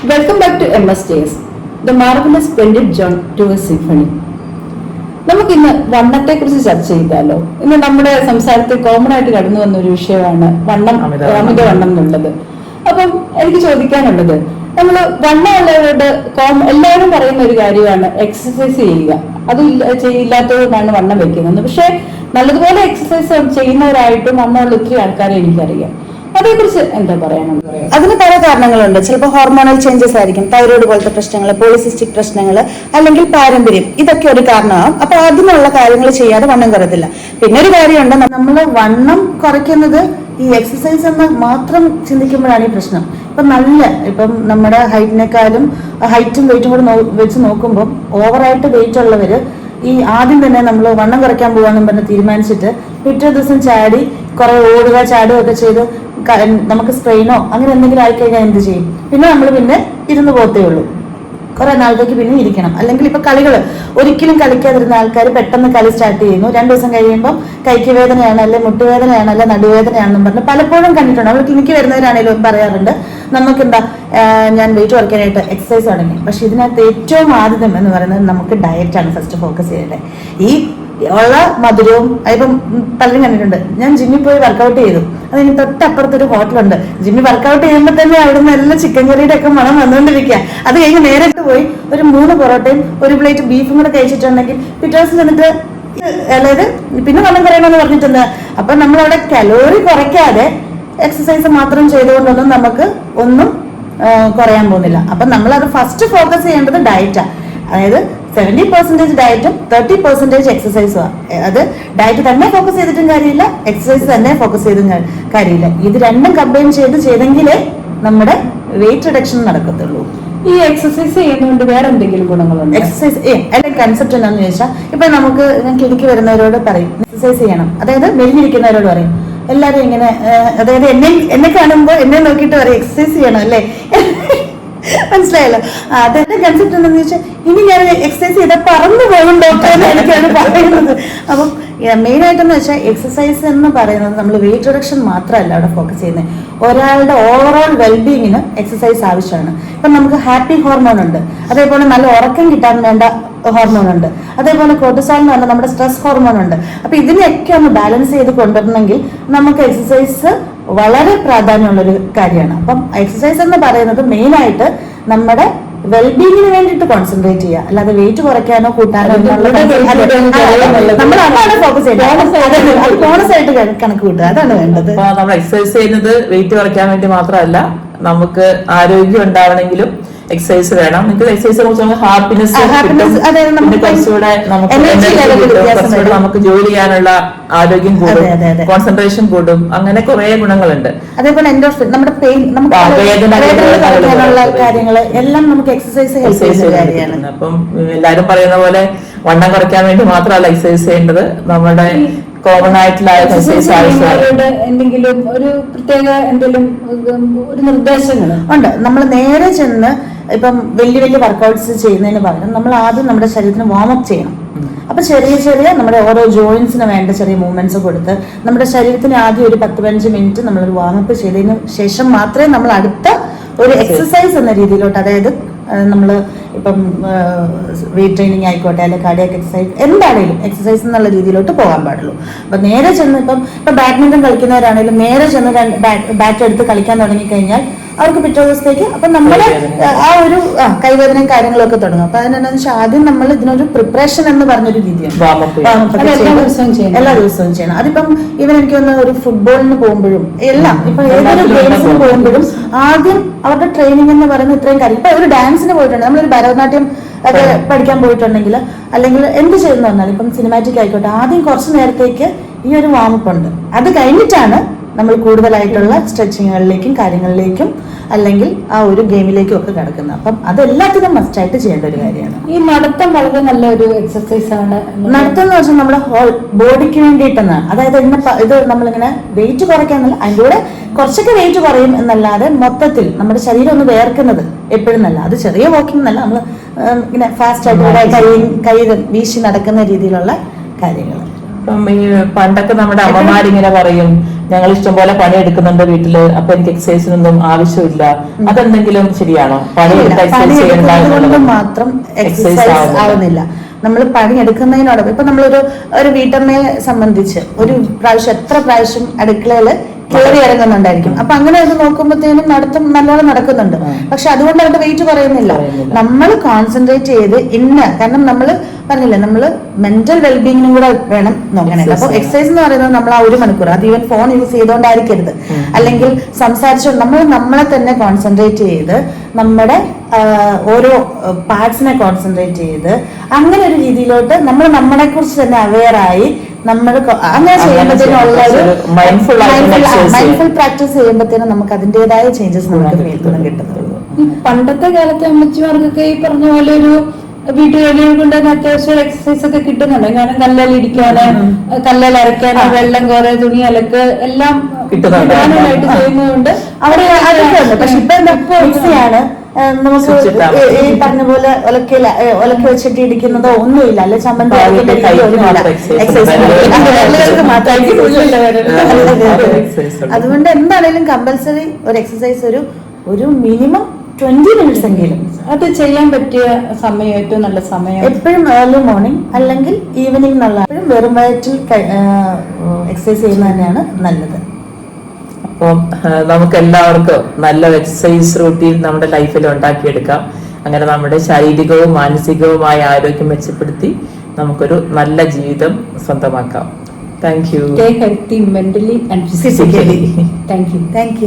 Welcome back to MSJS, the marvellous splendid John tour symphony. നമുക്കിന്ന് വണ്ണത്തെ കുറിച്ച് ചർച്ച ചെയ്താലോ? ഇന്ന് നമ്മുടെ സംസാരത്തിൽ കോമൺ ആയിട്ട് കടന്നു വന്ന ഒരു വിഷയമാണ് അമിത വണ്ണം എന്നുള്ളത്. അപ്പം എനിക്ക് ചോദിക്കാനുള്ളത്, നമ്മൾ വണ്ണമുള്ളവരുടെ എല്ലാവരും പറയുന്ന ഒരു കാര്യമാണ് എക്സസൈസ് ചെയ്യുക. അത് ഇല്ലാത്തതുകൊണ്ടാണ് വണ്ണം വെക്കുന്നത്. പക്ഷെ നല്ലതുപോലെ എക്സസൈസ് ചെയ്യുന്നവരായിട്ടും വണ്ണമുള്ള ഒത്തിരി ആൾക്കാരെ എനിക്കറിയാം. അതേക്കുറിച്ച് എന്താ പറയാനുള്ളത്? അതിന് പല കാരണങ്ങളുണ്ട്. ചിലപ്പോൾ ഹോർമോണൽ ചേഞ്ചസ് ആയിരിക്കും, തൈറോയ്ഡ് പോലത്തെ പ്രശ്നങ്ങൾ, പോളിസിസ്റ്റിക് പ്രശ്നങ്ങൾ, അല്ലെങ്കിൽ പാരമ്പര്യം. ഇതൊക്കെ ഒരു കാരണമാകും. അപ്പൊ അതിനുള്ള കാര്യങ്ങൾ ചെയ്യാതെ വണ്ണം കുറയത്തില്ല. പിന്നെ ഒരു കാര്യമുണ്ട്, നമ്മൾ വണ്ണം കുറയ്ക്കുന്നത് ഈ എക്സസൈസ് എന്ന് മാത്രം ചിന്തിക്കുമ്പോഴാണ് ഈ പ്രശ്നം. ഇപ്പം നമ്മുടെ ഹൈറ്റും വെയിറ്റും കൂടെ വെച്ച് നോക്കുമ്പോൾ ഓവറായിട്ട് വെയിറ്റ് ഉള്ളവര് ഈ ആദ്യം തന്നെ നമ്മൾ വണ്ണം കുറയ്ക്കാൻ പോകാന്നും പറഞ്ഞ് തീരുമാനിച്ചിട്ട് പിറ്റേ ദിവസം ചാടി കുറെ ഓടുക ചാടുക ഒക്കെ ചെയ്ത് നമുക്ക് സ്ട്രെയിനോ അങ്ങനെ എന്തെങ്കിലും ആയിക്കഴിഞ്ഞാൽ എന്ത് ചെയ്യും? പിന്നെ നമ്മൾ ഇരുന്ന് പോത്തേ ഉള്ളൂ. കുറെ നാളത്തേക്ക് പിന്നെ ഇരിക്കണം. അല്ലെങ്കിൽ ഇപ്പൊ ഒരിക്കലും കളിക്കാതിരുന്ന ആൾക്കാർ പെട്ടെന്ന് കളി സ്റ്റാർട്ട് ചെയ്യുന്നു. 2 ദിവസം കഴിയുമ്പോൾ കൈക്ക് വേദനയാണ്, അല്ലെ മുട്ടുവേദനയാണ്, അല്ലെ നടുവേദനയാണെന്നും പറഞ്ഞ് പലപ്പോഴും കണ്ടിട്ടുണ്ട്. നമ്മൾ ക്ലിനിക്ക് വരുന്നവരാണെങ്കിലും പറയാറുണ്ട്, നമുക്കെന്താ ഞാൻ വെയിറ്റ് കുറയ്ക്കാനായിട്ട് എക്സസൈസ് തുടങ്ങി. പക്ഷെ ഇതിനകത്ത് ഏറ്റവും ആദ്യം എന്ന് പറയുന്നത് നമുക്ക് ഡയറ്റാണ് ഫസ്റ്റ് ഫോക്കസ് ചെയ്യേണ്ടത്. ഈ ഉള്ള മധുരവും ഇപ്പം പലരും കണ്ടിട്ടുണ്ട്. ഞാൻ ജിമ്മിൽ പോയി വർക്കൗട്ട് ചെയ്തു, അതിന് തൊട്ടപ്പുറത്തൊരു ഹോട്ടലുണ്ട്. ജിമ്മിൽ വർക്കൗട്ട് ചെയ്യുമ്പോൾ തന്നെ അവിടുന്ന് എല്ലാം ചിക്കൻ കറിയുടെ ഒക്കെ മണം വന്നുകൊണ്ടിരിക്കുക. അത് കഴിഞ്ഞ് നേരിട്ട് പോയി ഒരു 3 പൊറോട്ടയും ഒരു പ്ലേറ്റ് ബീഫും കൂടെ കഴിച്ചിട്ടുണ്ടെങ്കിൽ പിറ്റേ ദിവസം ചെന്നിട്ട് അതായത് പിന്നെ വണ്ണം കുറയണമെന്ന് പറഞ്ഞിട്ടുണ്ട്. അപ്പൊ നമ്മളവിടെ കലോറി കുറയ്ക്കാതെ എക്സസൈസ് മാത്രം ചെയ്തുകൊണ്ടൊന്നും നമുക്ക് ഒന്നും കുറയാൻ പോകുന്നില്ല. അപ്പൊ നമ്മളത് ഫസ്റ്റ് ഫോക്കസ് ചെയ്യേണ്ടത് ഡയറ്റാ. അതായത് 70% ഡയറ്റും 30% എക്സസൈസും. അത് ഡയറ്റ് തന്നെ ഫോക്കസ് ചെയ്തിട്ടും കാര്യമില്ല, എക്സസൈസ് തന്നെ ഫോക്കസ് ചെയ്തും കാര്യമില്ല. ഇത് രണ്ടും കമ്പൈൻ ചെയ്തെങ്കിലേ നമ്മുടെ വെയിറ്റ് റിഡക്ഷൻ നടക്കത്തുള്ളൂ. ഈ എക്സസൈസ് ചെയ്യുന്നതുകൊണ്ട് വേറെ എന്തെങ്കിലും ഗുണങ്ങളുണ്ട്? എക്സസൈസ് അല്ലെങ്കിൽ കൺസെപ്റ്റ് എന്താണെന്ന് ചോദിച്ചാൽ, ഇപ്പൊ ഞാൻ ക്ലിനിക്ക് വരുന്നവരോട് പറയും എക്സസൈസ് ചെയ്യണം. അതായത് മെലിഞ്ഞിരിക്കുന്നവരോട് പറയും. എല്ലാരും ഇങ്ങനെ, അതായത് എന്നെ കാണുമ്പോൾ എന്നെ നോക്കിയിട്ട് പറയും എക്സസൈസ് ചെയ്യണം അല്ലേ, മനസ്സിലായല്ലോ? അതെന്റെ കൺസെപ്റ്റ് എന്താണെന്ന് ചോദിച്ചാൽ, ഇനി ഞാൻ എക്സസൈസ് ചെയ്താൽ പറന്നു പോകും ഡോക്ടർ എന്ന് എനിക്കാണ് പറയുന്നത്. അപ്പം മെയിൻ ആയിട്ടെന്ന് വെച്ചാൽ എക്സസൈസ് എന്ന് പറയുന്നത് നമ്മൾ വെയിറ്റ് റിഡക്ഷൻ മാത്രമല്ല അവിടെ ഫോക്കസ് ചെയ്യുന്നത്. ഒരാളുടെ ഓവറോൾ വെൽബീയിങ്ങിന് എക്സസൈസ് ആവശ്യമാണ്. ഇപ്പം നമുക്ക് ഹാപ്പി ഹോർമോൺ ഉണ്ട്, അതേപോലെ നല്ല ഉറക്കം കിട്ടാൻ വേണ്ട ഹോർമോൺ ഉണ്ട്, അതേപോലെ കോർട്ടിസോൾ എന്ന് പറഞ്ഞാൽ നമ്മുടെ സ്ട്രെസ് ഹോർമോൺ ഉണ്ട്. അപ്പൊ ഇതിനെയൊക്കെ ഒന്ന് ബാലൻസ് ചെയ്ത് കൊണ്ടുവരണമെങ്കിൽ നമുക്ക് എക്സസൈസ് വളരെ പ്രാധാന്യമുള്ളൊരു കാര്യമാണ്. അപ്പം എക്സസൈസ് എന്ന് പറയുന്നത് മെയിൻ ആയിട്ട് നമ്മുടെ വെൽബീയിങ്ങിന് വേണ്ടിയിട്ട് കോൺസെൻട്രേറ്റ് ചെയ്യുക, അല്ലാതെ വെയിറ്റ് കുറയ്ക്കാനോ കൂട്ടാനോ നമ്മൾ അതാണ് ഫോക്കസ് ചെയ്യുന്നത്. ബോണസ് ആയിട്ട് കണക്ക് കൂട്ടുക, അതാണ് വേണ്ടത്. നമ്മൾ എക്സസൈസ് ചെയ്യുന്നത് വെയിറ്റ് കുറയ്ക്കാൻ വേണ്ടി മാത്രമല്ല, നമുക്ക് ആരോഗ്യം ഉണ്ടാവണമെങ്കിലും എക്സസൈസ് വേണം. നിങ്ങൾക്ക് എക്സസൈസിനെ കുറിച്ച് ഹാപ്പിനെസ്, കുറച്ചുകൂടെ നമുക്ക് ജോലി ചെയ്യാനുള്ള ആരോഗ്യം കൂടും, കോൺസെൻട്രേഷൻ കൂടും, അങ്ങനെ കുറെ ഗുണങ്ങളുണ്ട്. അതേപോലെ നമ്മുടെ പെയിൻ, കാര്യങ്ങൾ എല്ലാം നമുക്ക് എക്സസൈസ് കാര്യമാണ്. അപ്പം എല്ലാരും പറയുന്ന പോലെ വണ്ണം കുറയ്ക്കാൻ വേണ്ടി മാത്രമല്ല എക്സസൈസ് ചെയ്യേണ്ടത്, നമ്മുടെ കോമൺ ആയിട്ടുള്ള എന്തെങ്കിലും ഒരു പ്രത്യേക ഒരു നിർദ്ദേശങ്ങൾ ഉണ്ട്. നമ്മൾ നേരെ ചെന്ന് ഇപ്പം വലിയ വർക്കൗട്ട്സ് ചെയ്യുന്നതിന് പകരം നമ്മൾ ആദ്യം നമ്മുടെ ശരീരത്തിന് വാമപ്പ് ചെയ്യണം. അപ്പൊ ചെറിയ നമ്മുടെ ഓരോ ജോയിന്റ്സിന് വേണ്ട ചെറിയ മൂവ്മെന്റ്സ് കൊടുത്ത് നമ്മുടെ ശരീരത്തിന് ആദ്യം ഒരു 10-15 മിനിറ്റ് നമ്മളൊരു വാമപ്പ് ചെയ്തതിന് ശേഷം മാത്രമേ നമ്മൾ അടുത്ത ഒരു എക്സസൈസ് എന്ന രീതിയിലോട്ട്, അതായത് നമ്മൾ ഇപ്പം വെയിറ്റ് ട്രെയിനിങ് ആയിക്കോട്ടെ, അല്ലെങ്കിൽ കാർഡിയാക് എക്സസൈസ്, എന്താണെങ്കിലും എക്സസൈസ് എന്നുള്ള രീതിയിലോട്ട് പോകാൻ പാടുള്ളൂ. അപ്പൊ നേരെ ചെന്ന് ഇപ്പം ബാഡ്മിന്റൺ കളിക്കുന്നവരാണെങ്കിലും നേരെ ചെന്ന് ബാറ്റ് എടുത്ത് കളിക്കാൻ തുടങ്ങിക്കഴിഞ്ഞാൽ അവർക്ക് പിറ്റേ ദിവസത്തേക്ക് അപ്പം നമ്മുടെ ആ ഒരു കൈവേദനയും കാര്യങ്ങളൊക്കെ തുടങ്ങും. അപ്പൊ അതിനെന്താണെന്ന് വെച്ചാൽ ആദ്യം നമ്മൾ ഇതിനൊരു പ്രിപ്പറേഷൻ എന്ന് പറഞ്ഞൊരു രീതിയാണ് എല്ലാ ദിവസവും ചെയ്യണം. അതിപ്പം എനിക്ക് വന്ന ഒരു ഫുട്ബോളിന് പോകുമ്പോഴും എല്ലാം, ഇപ്പൊ ഏതൊരു ഗെയിംസിന് പോകുമ്പോഴും ആദ്യം അവരുടെ ട്രെയിനിങ് എന്ന് പറയുന്ന ഇത്രയും കാര്യം. ഇപ്പൊ ഒരു ഡാൻസിന് പോയിട്ടുണ്ട്, നമ്മളൊരു ഭരതനാട്യം ഒക്കെ പഠിക്കാൻ പോയിട്ടുണ്ടെങ്കിൽ, അല്ലെങ്കിൽ എന്ത് ചെയ്യുന്ന പറഞ്ഞാൽ ഇപ്പം സിനിമാറ്റിക് ആയിക്കോട്ടെ, ആദ്യം കുറച്ച് നേരത്തേക്ക് ഈ ഒരു വാമപ്പ് ഉണ്ട്. അത് കഴിഞ്ഞിട്ടാണ് നമ്മൾ കൂടുതലായിട്ടുള്ള സ്ട്രെച്ചിങ്ങുകളിലേക്കും കാര്യങ്ങളിലേക്കും അല്ലെങ്കിൽ ആ ഒരു ഗെയിമിലേക്കും ഒക്കെ കിടക്കുന്നത്. അപ്പം അതെല്ലാത്തിനും മസ്റ്റ് ആയിട്ട് ചെയ്യേണ്ട ഒരു കാര്യമാണ്. ഈ നടത്തം വളരെ നല്ലൊരു എക്സസൈസ് ആണ്. നടത്തം എന്ന് വെച്ചാൽ നമ്മുടെ ഹോൾ ബോഡിക്ക് വേണ്ടിയിട്ടെന്നാണ്. അതായത് ഇത് നമ്മളിങ്ങനെ വെയിറ്റ് കുറയ്ക്കാന്നല്ല, അതിൻ്റെ കൂടെ കുറച്ചൊക്കെ വെയിറ്റ് കുറയും എന്നല്ലാതെ മൊത്തത്തിൽ നമ്മുടെ ശരീരം ഒന്ന് വേർക്കുന്നത് എപ്പോഴും നല്ല. അത് ചെറിയ വാക്കിംഗ് എന്നല്ല, നമ്മൾ ഇങ്ങനെ ഫാസ്റ്റ് ആയിട്ട് കൈ വീശി നടക്കുന്ന രീതിയിലുള്ള കാര്യങ്ങൾ. ഇപ്പം ഈ പണ്ടൊക്കെ നമ്മുടെ അമ്മമാരിങ്ങനെ പറയും, ഞങ്ങൾ ഇഷ്ടംപോലെ പണി എടുക്കുന്നുണ്ട് വീട്ടില്, അപ്പൊ എനിക്ക് എക്സസൈസിനൊന്നും ആവശ്യമില്ല, അതെന്തെങ്കിലും ശരിയാണോ? പണിയെടുത്ത് എക്സസൈസ് പണിയെടുക്കുന്നത് മാത്രം എക്സസൈസ് ആവുന്നില്ല. നമ്മൾ പണിയെടുക്കുന്നതിനോടൊപ്പം ഇപ്പൊ നമ്മളൊരു വീട്ടമ്മയെ സംബന്ധിച്ച് ഒരു പ്രാവശ്യം എത്ര പ്രാവശ്യം അടുക്കളയില് കയറി ഇറങ്ങുന്നുണ്ടായിരിക്കും. അപ്പൊ അങ്ങനെ അത് നോക്കുമ്പോഴത്തേനും നല്ലോണം നടക്കുന്നുണ്ട്. പക്ഷെ അതുകൊണ്ട് അവരുടെ വെയിറ്റ് പറയുന്നില്ല. നമ്മൾ കോൺസെൻട്രേറ്റ് ചെയ്ത് കാരണം നമ്മൾ പറഞ്ഞില്ലേ, നമ്മള് മെന്റൽ വെൽബീങ്ങിനും കൂടെ വേണം നോക്കണേ. അപ്പൊ എക്സസൈസ് എന്ന് പറയുന്നത് നമ്മൾ ആ 1 മണിക്കൂർ, അത് ഈവൻ ഫോൺ യൂസ് ചെയ്തുകൊണ്ടായിരിക്കരുത്, അല്ലെങ്കിൽ സംസാരിച്ചുകൊണ്ട് നമ്മളെ തന്നെ കോൺസെൻട്രേറ്റ് ചെയ്ത് നമ്മുടെ ഓരോ പാർട്സിനെ കോൺസെൻട്രേറ്റ് ചെയ്ത് അങ്ങനെ ഒരു രീതിയിലോട്ട് നമ്മൾ നമ്മളെ കുറിച്ച് തന്നെ അവെയർ ആയി നമ്മൾ അങ്ങനെ ചെയ്യുമ്പോഴത്തേനുള്ള ഒരു മൈൻഡ്ഫുൾ പ്രാക്ടീസ് ചെയ്യുമ്പോഴത്തേനും നമുക്ക് അതിൻ്റെതായ ചേഞ്ചസ് നമുക്ക് കിട്ടുന്നുള്ളൂ. ഈ പണ്ടത്തെ കാലത്തെ അമ്മച്ചിമാർക്കൊക്കെ ഈ പറഞ്ഞ പോലെ ഒരു വീട്ടുജോലികൾ കൊണ്ട് തന്നെ അത്യാവശ്യം എക്സസൈസ് ഒക്കെ കിട്ടുന്നുണ്ട്. കാരണം കല്ലിടിക്കാന്, കല്ലിൽ അരക്കാന്, വെള്ളം കോര, തുണി അലക്ക് എല്ലാം കിട്ടുന്നതായിട്ട് ചെയ്യുന്നതുകൊണ്ട് അവിടെ അതൊക്കെ ഉണ്ട്. പക്ഷെ ഇപ്പൊ മിക്സിയാണ്, നമുക്ക് ഈ പറഞ്ഞ പോലെ ഒലക്ക വെച്ചിട്ട് ഇടിക്കുന്നതോ ഒന്നുമില്ല, അല്ലെ ചമ്മന്തി അതുകൊണ്ട് എന്താണേലും കമ്പൽസറി ഒരു എക്സസൈസ് ഒരു മിനിമം 20 മിനിറ്റ്സ് എങ്കിലും അത് ചെയ്യാൻ പറ്റിയ സമയം, ഏറ്റവും നല്ല സമയം എപ്പോഴും ഏർലി മോർണിംഗ് അല്ലെങ്കിൽ ഈവനിങ് എന്നുള്ള എപ്പോഴും വെറും വയറ്റിൽ എക്സസൈസ് ചെയ്യുന്നത് തന്നെയാണ് നല്ലത്. അപ്പം നമുക്ക് എല്ലാവർക്കും നല്ല എക്സസൈസ് റൂട്ടീൻ നമ്മുടെ ലൈഫിൽ ഉണ്ടാക്കിയെടുക്കാം. അങ്ങനെ നമ്മുടെ ശാരീരികവും മാനസികവുമായ ആരോഗ്യം മെച്ചപ്പെടുത്തി നമുക്കൊരു നല്ല ജീവിതം സ്വന്തമാക്കാം. Thank you. Stay healthy mentally and physically. Thank you. Thank you.